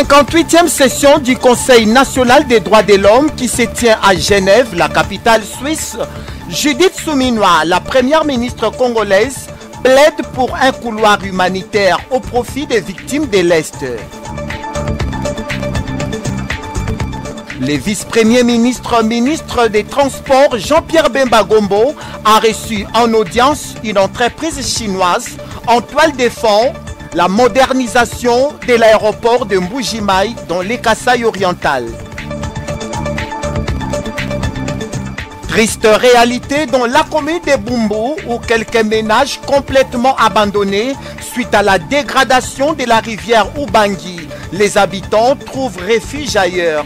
58e session du Conseil national des droits de l'homme qui se tient à Genève, la capitale suisse. Judith Suminwa, la première ministre congolaise, plaide pour un couloir humanitaire au profit des victimes de l'Est. Le vice-premier ministre des Transports, Jean-Pierre Bemba Gombo, a reçu en audience une entreprise chinoise en toile de fond la modernisation de l'aéroport de Mbuji-Mayi dans le Kasaï oriental. Triste réalité dans la commune de Bumbu où quelques ménages complètement abandonnés suite à la dégradation de la rivière Ubangi. Les habitants trouvent refuge ailleurs.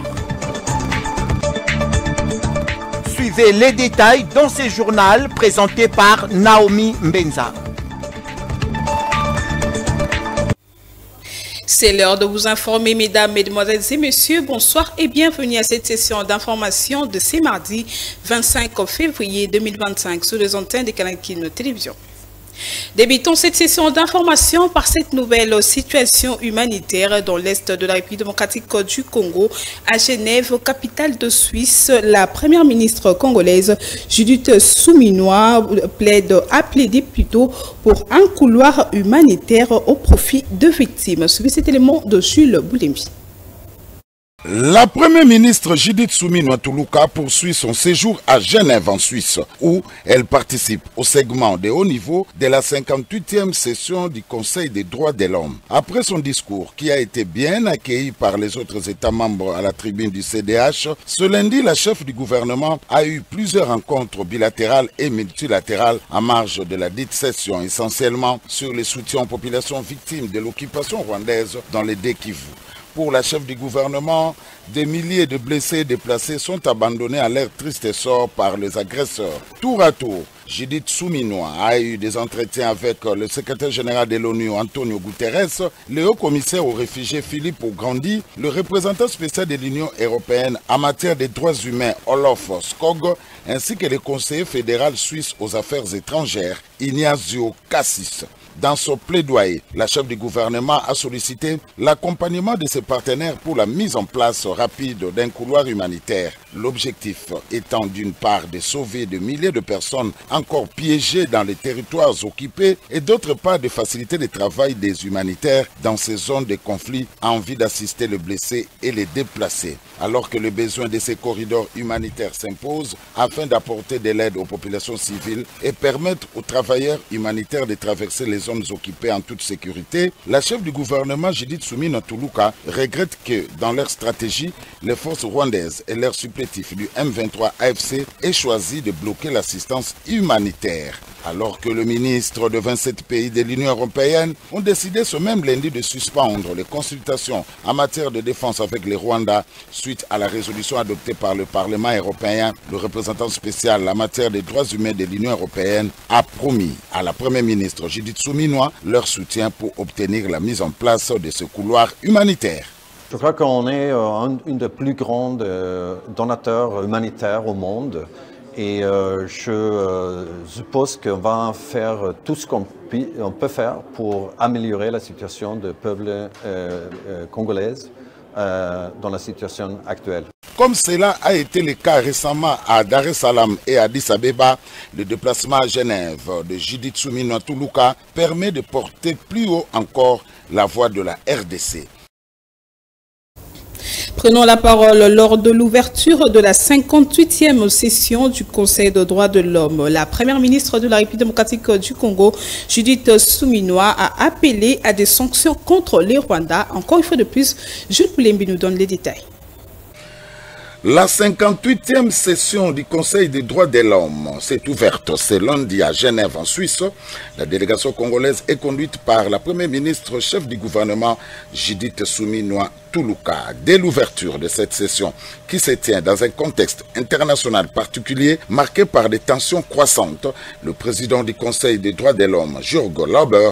Suivez les détails dans ce journal présenté par Naomi Mbenza. C'est l'heure de vous informer, mesdames, mesdemoiselles et messieurs. Bonsoir et bienvenue à cette session d'information de ce mardi 25 février 2025 sur les antennes de Kanakino Télévision. Débutons cette session d'information par cette nouvelle situation humanitaire dans l'est de la République démocratique du Congo. À Genève, capitale de Suisse, la première ministre congolaise Judith Suminwa a plaidé plutôt pour un couloir humanitaire au profit de victimes. Suivez cet élément de Jules Boulembi. La première ministre Judith Suminwa Tuluka poursuit son séjour à Genève en Suisse où elle participe au segment de haut niveau de la 58e session du Conseil des droits de l'homme. Après son discours qui a été bien accueilli par les autres États membres à la tribune du CDH, ce lundi la chef du gouvernement a eu plusieurs rencontres bilatérales et multilatérales en marge de la dite session, essentiellement sur les soutiens aux populations victimes de l'occupation rwandaise dans les Kivu. Pour la chef du gouvernement, des milliers de blessés et déplacés sont abandonnés à leur triste sort par les agresseurs. Tour à tour, Judith Suminwa a eu des entretiens avec le secrétaire général de l'ONU, Antonio Guterres, le haut commissaire aux réfugiés, Philippe Grandi, le représentant spécial de l'Union européenne en matière des droits humains, Olof Skog, ainsi que le conseiller fédéral suisse aux affaires étrangères, Ignazio Cassis. Dans son plaidoyer, la chef du gouvernement a sollicité l'accompagnement de ses partenaires pour la mise en place rapide d'un couloir humanitaire. L'objectif étant d'une part de sauver des milliers de personnes encore piégées dans les territoires occupés et d'autre part de faciliter le travail des humanitaires dans ces zones de conflit en vue d'assister les blessés et les déplacés. Alors que le besoin de ces corridors humanitaires s'impose afin d'apporter de l'aide aux populations civiles et permettre aux travailleurs humanitaires de traverser les zones occupées en toute sécurité, la chef du gouvernement Judith Suminwa Tuluka regrette que dans leur stratégie, les forces rwandaises et leurs supplétifs du M23 AFC aient choisi de bloquer l'assistance humanitaire. Alors que le ministre de 27 pays de l'Union européenne ont décidé ce même lundi de suspendre les consultations en matière de défense avec les Rwandais suite à la résolution adoptée par le Parlement européen, le représentant spécial en matière des droits humains de l'Union européenne a promis à la première ministre Judith Suminwa leur soutien pour obtenir la mise en place de ce couloir humanitaire. Je crois qu'on est une des plus grandes donateurs humanitaires au monde. Et je suppose qu'on va faire tout ce qu'on peut faire pour améliorer la situation du peuple congolais dans la situation actuelle. Comme cela a été le cas récemment à Dar es Salaam et à Addis Abeba, le déplacement à Genève de Judith Suminwa Tuluka permet de porter plus haut encore la voix de la RDC. Prenons la parole lors de l'ouverture de la 58e session du Conseil des droits de l'homme. La première ministre de la République démocratique du Congo, Judith Suminwa, a appelé à des sanctions contre les Rwandais. Encore une fois de plus, Jules Boulembi nous donne les détails. La 58e session du Conseil des droits de l'homme s'est ouverte ce lundi à Genève en Suisse. La délégation congolaise est conduite par la première ministre chef du gouvernement Judith Suminwa Tuluka. Dès l'ouverture de cette session qui se tient dans un contexte international particulier marqué par des tensions croissantes, le président du Conseil des droits de l'homme, Jürgen Lauber,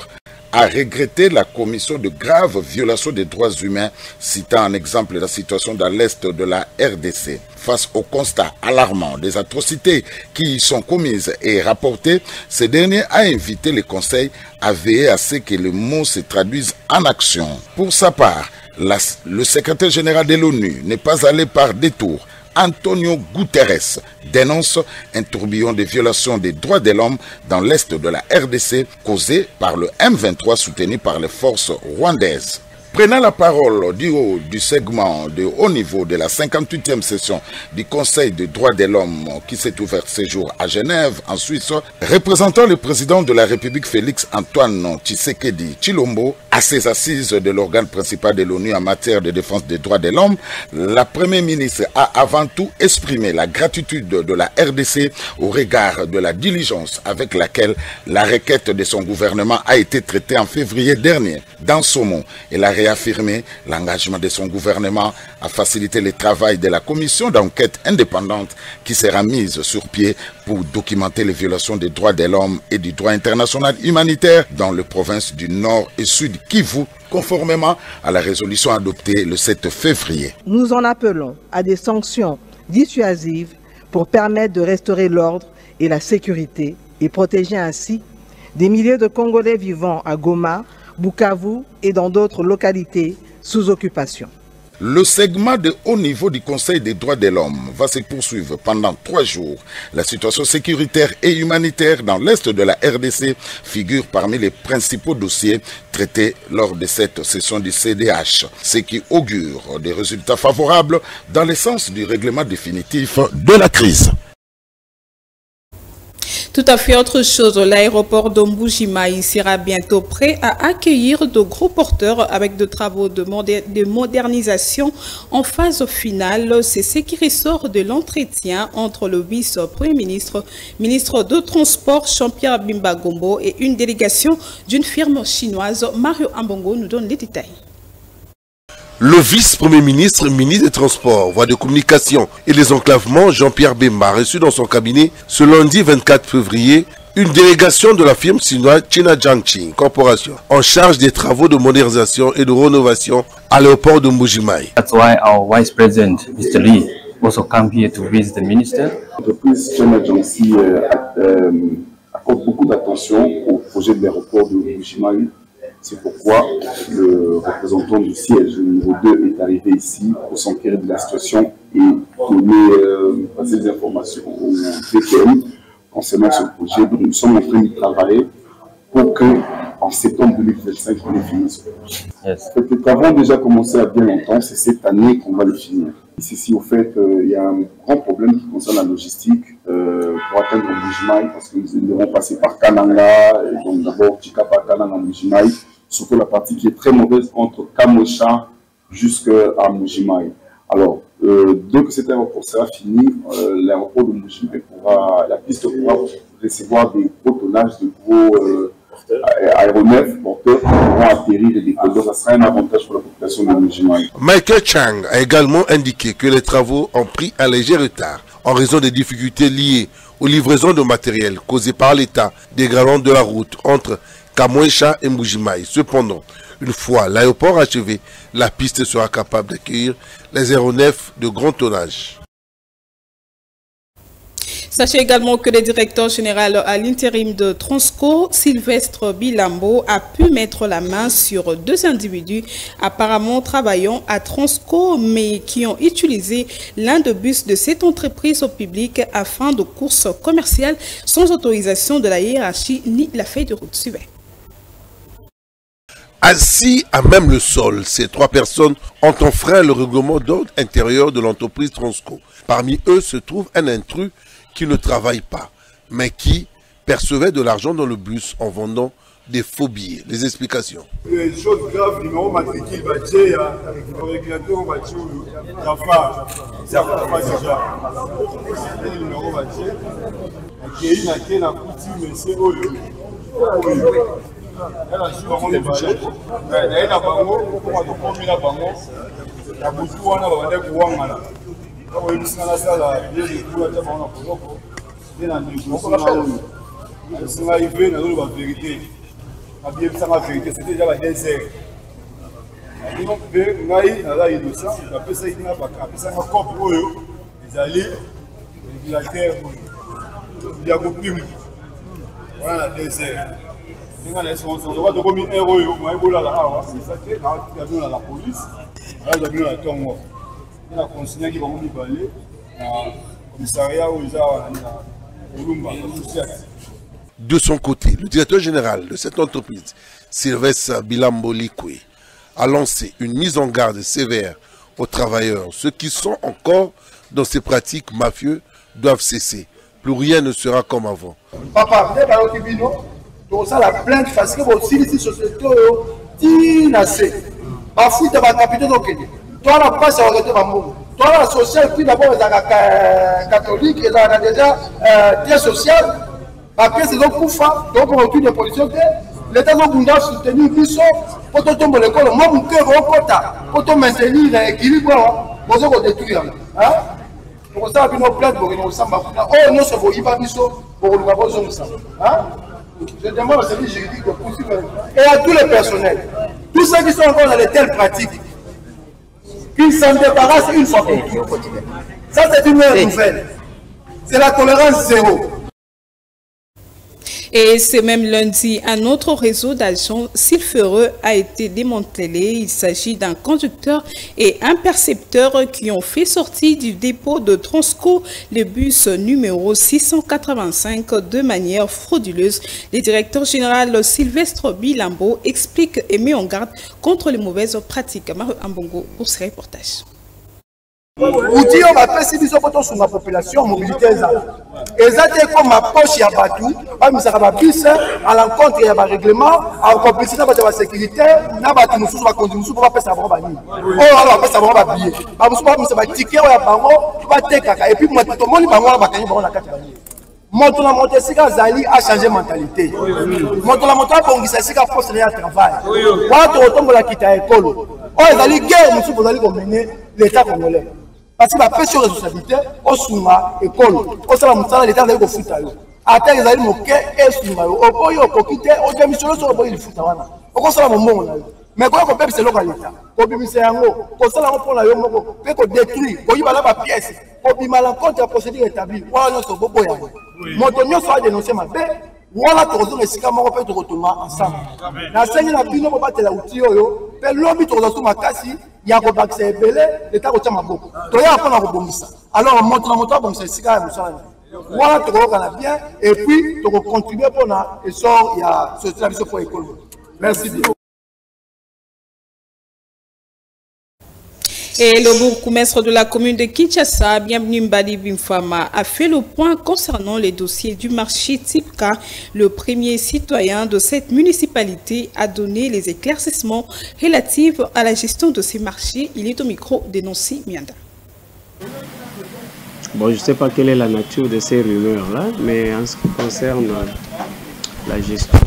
a regretté la commission de graves violations des droits humains, citant en exemple la situation dans l'est de la RDC. Face au constat alarmant des atrocités qui y sont commises et rapportées, ce dernier a invité les conseils à veiller à ce que les mots se traduisent en action. Pour sa part, le secrétaire général de l'ONU n'est pas allé par détour. Antonio Guterres dénonce un tourbillon de violations des droits de l'homme dans l'est de la RDC causé par le M23 soutenu par les forces rwandaises. Prenant la parole du haut du segment de haut niveau de la 58e session du Conseil des droits de l'homme qui s'est ouvert ce jour à Genève, en Suisse, représentant le président de la République Félix Antoine Tshisekedi Tshilombo à ses assises de l'organe principal de l'ONU en matière de défense des droits de l'homme, la première ministre a avant tout exprimé la gratitude de la RDC au regard de la diligence avec laquelle la requête de son gouvernement a été traitée en février dernier. Dans ce mot, elle a réaffirmé l'engagement de son gouvernement à faciliter le travail de la commission d'enquête indépendante qui sera mise sur pied pour documenter les violations des droits de l'homme et du droit international humanitaire dans les provinces du Nord et Sud Kivu, conformément à la résolution adoptée le 7 février. Nous en appelons à des sanctions dissuasives pour permettre de restaurer l'ordre et la sécurité et protéger ainsi des milliers de Congolais vivant à Goma, Bukavu et dans d'autres localités sous occupation. Le segment de haut niveau du Conseil des droits de l'homme va se poursuivre pendant 3 jours. La situation sécuritaire et humanitaire dans l'est de la RDC figure parmi les principaux dossiers traités lors de cette session du CDH, ce qui augure des résultats favorables dans le sens du règlement définitif de la crise. Tout à fait autre chose, l'aéroport de Mbuji-Mayi sera bientôt prêt à accueillir de gros porteurs avec de travaux de modernisation en phase finale. C'est ce qui ressort de l'entretien entre le vice-premier ministre, ministre de Transport Jean-Pierre Bemba Gombo et une délégation d'une firme chinoise. Mario Ambongo nous donne les détails. Le vice-premier ministre, ministre des Transports, voies de communication et les enclavements, Jean-Pierre Bemba, a reçu dans son cabinet ce lundi 24 février une délégation de la firme chinoise China Jiangqing Corporation en charge des travaux de modernisation et de rénovation à l'aéroport de Mbuji-Mayi. That's why our Vice President, Mr. Lee, also come here to visit the minister. L'entreprise China Jiangxi accorde beaucoup d'attention au projet de l'aéroport de Mbuji-Mayi. C'est pourquoi le représentant du siège numéro 2 est arrivé ici pour s'enquérir de la situation et donner passer des informations au VTM concernant ce projet. Donc nous sommes en train de travailler pour qu'en septembre 2025, on ait fini ce projet. Yes. Les travaux ont déjà commencé à bien longtemps, c'est cette année qu'on va le finir. Ici, au fait, il y a un grand problème qui concerne la logistique pour atteindre Mbuji-Mayi, parce que nous devons passer par Kananga, et donc d'abord Chikapa, Kananga, Mbuji-Mayi, surtout la partie qui est très mauvaise entre Kamosha jusqu'à Mbuji-Mayi. Alors, dès que cet aéroport sera fini, l'aéroport de Mbuji-Mayi la piste pourra recevoir des gros tonnages, de gros aéronefs, porteurs qui pourront atterrir et décoller. Ça sera un avantage pour la population de Mbuji-Mayi. Michael Chang a également indiqué que les travaux ont pris un léger retard en raison des difficultés liées aux livraisons de matériel causées par l'état dégradant de la route entre Kamwesha et Mbuji-Mayi. Cependant, une fois l'aéroport achevé, la piste sera capable d'accueillir les aéronefs de grand tonnage. Sachez également que le directeur général à l'intérim de Transco, Sylvestre Bilambo, a pu mettre la main sur 2 individus apparemment travaillant à Transco, mais qui ont utilisé l'un des bus de cette entreprise au public afin de courses commerciales sans autorisation de la hiérarchie ni la feuille de route. Suivez. Assis à même le sol, ces 3 personnes ont enfreint le règlement d'ordre intérieur de l'entreprise Transco. Parmi eux se trouve un intrus qui ne travaille pas, mais qui percevait de l'argent dans le bus en vendant des faux billets. Les explications. Les choses graves, numéro matricule, le régulateur va dire, ça va déjà. Le numéro va dire, il y a une coutume, mais c'est eux. Elle a joué avant les balais. Elle a bango, on va prendre la bango. La boutique, on a des coups. Quand on a ça, il y a des coups à faire en Poloco. Il y a des coups à faire. C'est arrivé dans la vérité. Habillé ça ma vérité, c'était déjà la désert. Donc, ngai naza innocent, après ça il n'a pas après ça un corps oyo, ils allaient la terre, il y a compris. Voilà la désert. On va te commis un oyo, moi il là là, c'est ça que il y a la police, là il y a la tongo. Il y a consigné qui va nous balayer, commissariat où ils ont De son côté, le directeur général de cette entreprise, Sylvestre Bilambo Likwe, a lancé une mise en garde sévère aux travailleurs. Ceux qui sont encore dans ces pratiques mafieuses doivent cesser. Plus rien ne sera comme avant. Papa, donc ça la plainte parce que vous aussi société tinacé. Bafoute ba capitaine donc. Toi la presse a arrêté ba monde. Toi la sociale puis d'abord les catholiques et là déjà très social. Après c'est donc Koufa donc on retrouve des policiers que l'État doit soutenir Bisso pour tout tomber l'école. Moi mon cœur au quota pour maintenir l'équilibre pour se détruire. Hein? Pour ça nos plaintes pour nous samba. Oh non ça vous y va Bisso pour nous avoir ça. Hein? Je demande au service juridique de poursuivre et à tous les personnels, tous ceux qui sont encore dans de telles pratiques, qu'ils s'en débarrassent une fois pour toutes. Ça, c'est une nouvelle. C'est la tolérance zéro. Et c'est même lundi, un autre réseau d'agents sulfureux a été démantelé. Il s'agit d'un conducteur et un percepteur qui ont fait sortir du dépôt de Transco le bus numéro 685 de manière frauduleuse. Le directeur général Sylvestre Bilambo explique et met en garde contre les mauvaises pratiques. Maru Ambongo pour ce reportage. Outil on va passer des opportunités sur la population mobilité exactement comme ma poche ya batou pas misaka ba bus à l'encontre ya ba règlement en complicité avec la sécurité na batou mususu ba conduire mususu ba pesa ba ni oh alors pesa ba billet ba mususu ba misaka ba ticket ya bango ba tekaka et puis moi tout monde bango ba kanyi bango na kati ba ni moto la moto sika zali a changer mentalité moto la moto bongisa sika force ya travail watu otombola kita école oh zali guerre mususu zali ko mener l'état congolais. Parce que la pression responsabilité au Souma école au sala musala l'état d'aller au foot ata ils allaient moquer et Souma au boyo au quitter au démissionner sur le boyo du foot wana au sala moment là mais quoi qu'on peut c'est local l'état au bimisa yango au sala on prend la yo moko peut ko détruire ko yibala ba pièce au bimala contre la procédure établie wala so bobo yango moto nyoso a dénoncer ma bé wala tozo esika moko pe to retourner ensemble na sengi na bino ko batela outil oyo pe lobi tozo suma kasi ya ko bakisa ebele l'état ko tama boko to ya pona ko bongisa alors moto na moto bongisa esika ya musala wala to ko kana bien et puis to ko contribuer pona essor ya société biso pour école. Merci bien. Et le bourgmestre de la commune de Kinshasa, Bienvenu Mbali Bimfama, a fait le point concernant les dossiers du marché Tipka. Le premier citoyen de cette municipalité a donné les éclaircissements relatifs à la gestion de ces marchés. Il est au micro de Nancy Mianda. Bon, je ne sais pas quelle est la nature de ces rumeurs-là, mais en ce qui concerne la gestion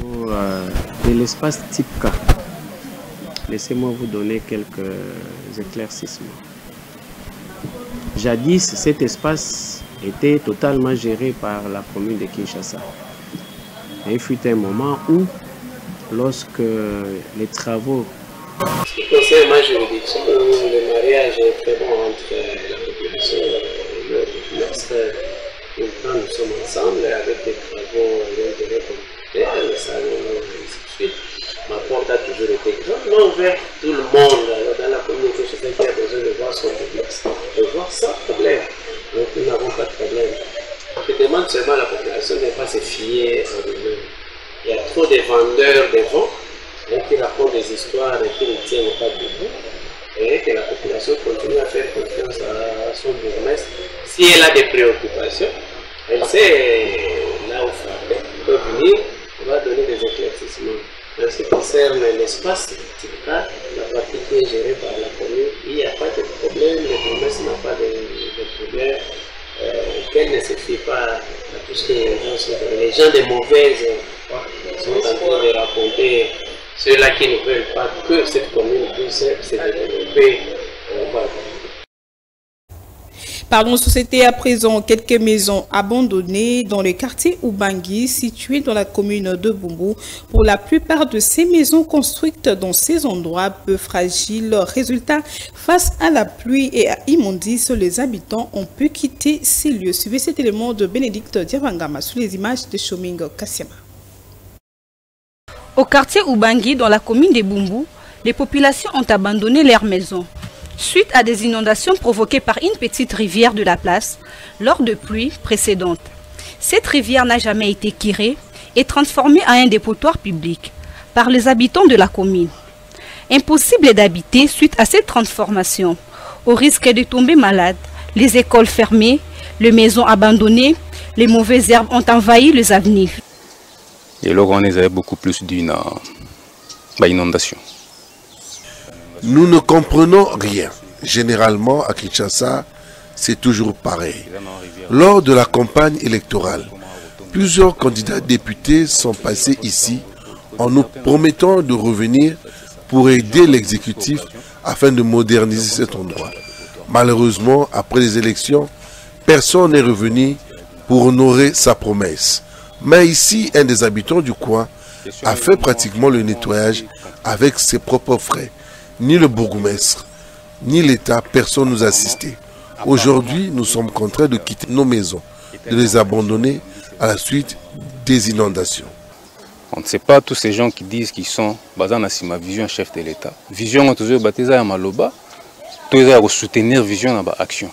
de l'espace Tipka, laissez-moi vous donner quelques éclaircissements. Jadis, cet espace était totalement géré par la commune de Kinshasa. Il fut un moment où, lorsque les travaux... En ce qui concerne ma juridiction, le mariage est très bon entre la population et le bourgmestre. Nous sommes ensemble avec des travaux d'intérêt communautaire, le salon, et ainsi de suite. Ma porte a toujours été grandement ouverte tout le monde. Alors, dans la communauté, je sais qu'il y a besoin de voir son bourgmestre, de voir sans problème. Donc nous n'avons pas de problème. Je demande seulement à la population de ne pas se fier en eux-mêmes. Il y a trop de vendeurs de vent qui racontent des histoires qui ne tiennent pas debout et que la population continue à faire confiance à son bourgmestre. Si elle a des préoccupations, elle sait là où frapper, elle peut venir, on va donner des éclaircissements. En ce qui concerne l'espace, la partie qui est gérée par la commune, il n'y a pas de problème, le bourgmestre n'a pas de problème, qu'elle ne se fie pas à tout ce que les gens de mauvaises sont en train de raconter, ceux-là qui ne veulent pas que cette commune puisse se développer. Parlons société à présent. Quelques maisons abandonnées dans le quartier Ubangui, situé dans la commune de Bumbu. Pour la plupart de ces maisons construites dans ces endroits peu fragiles, résultat, face à la pluie et à immondices, les habitants ont pu quitter ces lieux. Suivez cet élément de Bénédicte Diavangama sous les images de Shoming Kassiama. Au quartier Ubangui, dans la commune de Bumbu, les populations ont abandonné leurs maisons suite à des inondations provoquées par une petite rivière de la place lors de pluies précédentes. Cette rivière n'a jamais été curée et transformée en un dépotoir public par les habitants de la commune. Impossible d'habiter suite à cette transformation, au risque de tomber malade, les écoles fermées, les maisons abandonnées, les mauvaises herbes ont envahi les avenirs. Et là, on avait beaucoup plus d'une inondation. Nous ne comprenons rien. Généralement, à Kinshasa, c'est toujours pareil. Lors de la campagne électorale, plusieurs candidats députés sont passés ici en nous promettant de revenir pour aider l'exécutif afin de moderniser cet endroit. Malheureusement, après les élections, personne n'est revenu pour honorer sa promesse. Mais ici, un des habitants du coin a fait pratiquement le nettoyage avec ses propres frais. Ni le bourgmestre, ni l'État, personne ne nous a assistés. Aujourd'hui, nous sommes contraints de quitter nos maisons, de les abandonner à la suite des inondations. On ne sait pas tous ces gens qui disent qu'ils sont basés sur ma vision chef de l'État. Vision, on toujours baptisé à Maloba, toujours soutenir vision dans l'action.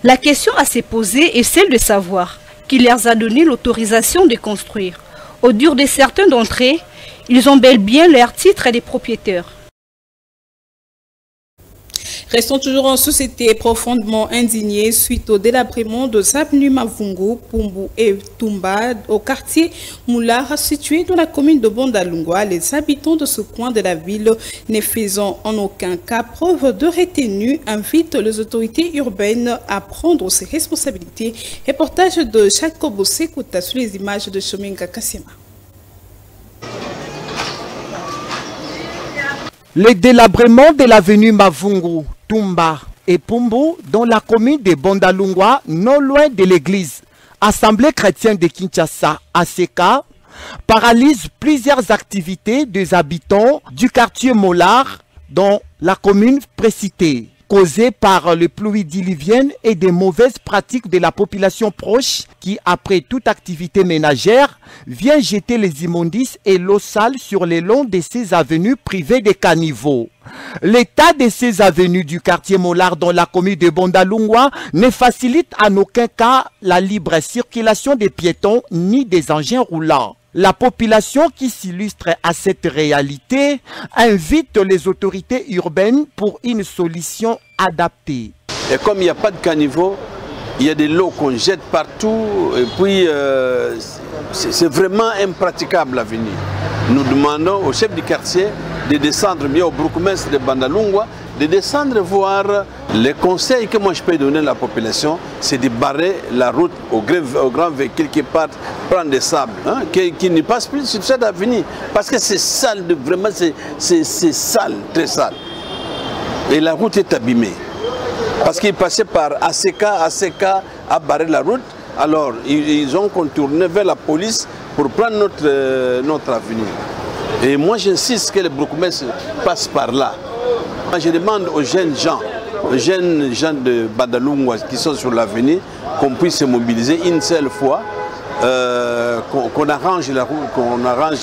La question à se poser est celle de savoir qui leur a donné l'autorisation de construire. Au dur de certains d'entre eux, ils ont bel bien leur titre de propriétaire. Restons toujours en société profondément indignés suite au délabrement de Zabnu Mavungu, Pumbu et Tumba au quartier Moular situé dans la commune de Bondalungwa. Les habitants de ce coin de la ville, ne faisant en aucun cas preuve de retenue, invitent les autorités urbaines à prendre ses responsabilités. Reportage de Jacobo Sekuta sur les images de Shominga Kassiama. Le délabrement de l'avenue Mavungu, Tumba et Pumbu dans la commune de Bondalungwa, non loin de l'église Assemblée chrétienne de Kinshasa, ACK, paralyse plusieurs activités des habitants du quartier Molar dans la commune précitée, causées par les pluies diluviennes et des mauvaises pratiques de la population proche qui, après toute activité ménagère, vient jeter les immondices et l'eau sale sur les longs de ces avenues privées de caniveaux. L'état de ces avenues du quartier Molar dans la commune de Bondalungwa ne facilite en aucun cas la libre circulation des piétons ni des engins roulants. La population qui s'illustre à cette réalité invite les autorités urbaines pour une solution adaptée. Et comme il n'y a pas de caniveau, il y a de l'eau qu'on jette partout et puis c'est vraiment impraticable à venir. Nous demandons au chef du quartier de descendre, bien au bourgmestre de Bondalungwa, de descendre voir. Les conseils que moi je peux donner à la population, c'est de barrer la route aux grands véhicules qui partent prendre des sables, hein, qui ne passent plus sur cette avenue. Parce que c'est sale, vraiment c'est sale, très sale. Et la route est abîmée. Parce qu'ils passaient par ACK a barré la route. Alors ils ont contourné vers la police pour prendre notre avenue. Et moi j'insiste que le bourgmestre passe par là. Je demande aux jeunes gens de Bondalungwa qui sont sur l'avenue, qu'on puisse se mobiliser une seule fois, qu'on arrange la route, qu'on arrange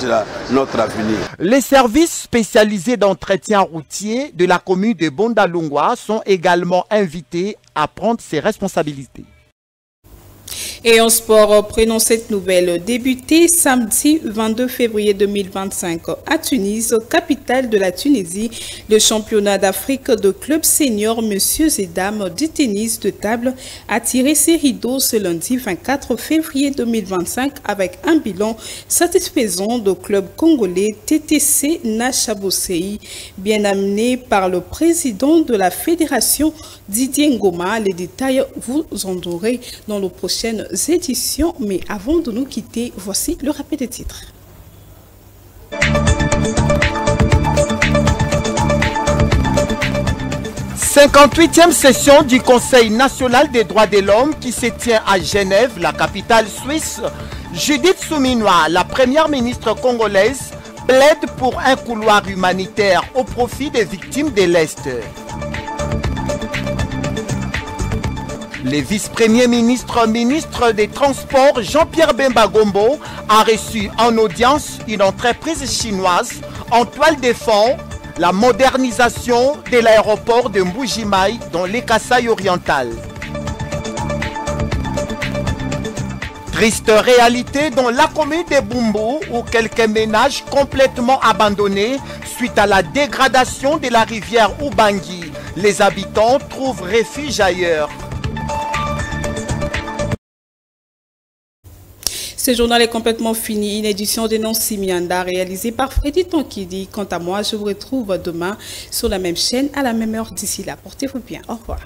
notre avenue. Les services spécialisés d'entretien routier de la commune de Bondalungwa sont également invités à prendre ses responsabilités. Et en sport, prenons cette nouvelle. Débutée samedi 22 février 2025 à Tunis, capitale de la Tunisie, le championnat d'Afrique de club senior Messieurs et Dames du tennis de table a tiré ses rideaux ce lundi 24 février 2025 avec un bilan satisfaisant du club congolais TTC Nachabosei, bien amené par le président de la fédération Didier Ngoma. Les détails vous en aurez dans nos prochaines éditions, mais avant de nous quitter, voici le rappel des titres. 58e session du Conseil national des droits de l'homme qui se tient à Genève, la capitale suisse. Judith Suminwa, la première ministre congolaise, plaide pour un couloir humanitaire au profit des victimes de l'Est. Le vice-premier ministre des Transports, Jean-Pierre Bemba Gombo, a reçu en audience une entreprise chinoise en toile de fond la modernisation de l'aéroport de Mbuji-Mayi dans les Kasaï oriental. Triste réalité dans la commune de Bumbu où quelques ménages complètement abandonnés suite à la dégradation de la rivière Ubangi. Les habitants trouvent refuge ailleurs. Ce journal est complètement fini. Une édition de Non Simianda réalisée par Freddy Tonkidi. Quant à moi, je vous retrouve demain sur la même chaîne à la même heure. D'ici là, portez-vous bien. Au revoir.